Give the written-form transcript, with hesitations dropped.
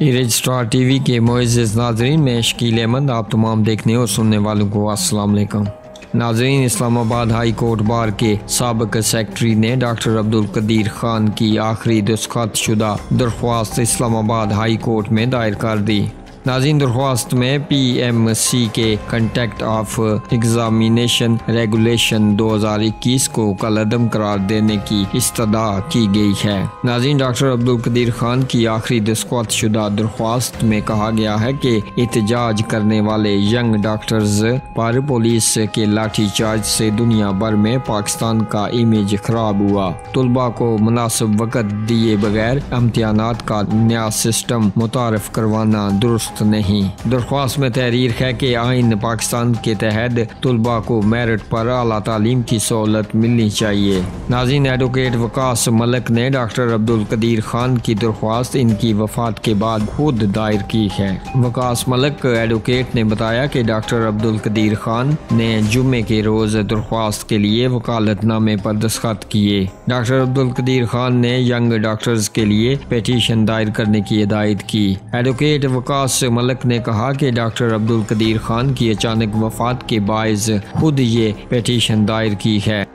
Registrar TV के मुअज़्ज़िज़ नाज़रीन, मैं शकील अहमद आप तमाम देखने और सुनने वालों को अस्सलाम वालेकुम। नाज़रीन, इस्लामाबाद हाई कोर्ट बार के साबिक़ सेक्रेटरी ने डॉक्टर अब्दुल कदीर खान की आखिरी दस्तखत शुदा दरख्वास्त इस्लामाबाद हाई कोर्ट में दायर कर दी। नाज़रीन, दरख्वास्त में PMC के कंटेक्ट ऑफ एग्जामिनेशन रेगुलेशन 2021 को कलअदम करार देने की इस्तदा की गई है। नाज़रीन, डॉक्टर अब्दुल कदीर खान की आखिरी दस्तखत शुदा दरख्वास्त में कहा गया है कि एहतजाज करने वाले यंग डॉक्टर्स पर पुलिस के लाठी चार्ज से दुनिया भर में पाकिस्तान का इमेज खराब हुआ। तलबा को मुनासिब वक़्त दिए बगैर इम्तिहानात का नया सिस्टम मुतारफ करवाना दुरुस्त नहीं। दरख्वास्त में तहरीर है कि आइन पाकिस्तान के तहत तलबा को मेरिट पर आला तालीम की सहूलत मिलनी चाहिए। नाज़रीन, एडवोकेट वकास मलिक ने डॉक्टर अब्दुल कदीर खान की दरख्वास्त इनकी वफात के बाद खुद दायर की है। वकास मलिक एडवोकेट ने बताया कि डॉक्टर अब्दुल कदीर खान ने जुम्मे के रोज दरख्वास्त के लिए वकालतनामे पर दस्तखत किए। डॉक्टर अब्दुल कदीर खान ने यंग डॉक्टर्स के लिए पिटीशन दायर करने की हिदायत की। एडवोकेट वकास मलिक ने कहा कि डॉक्टर अब्दुल कदीर खान की अचानक वफात के बायस खुद ये पिटीशन दायर की है।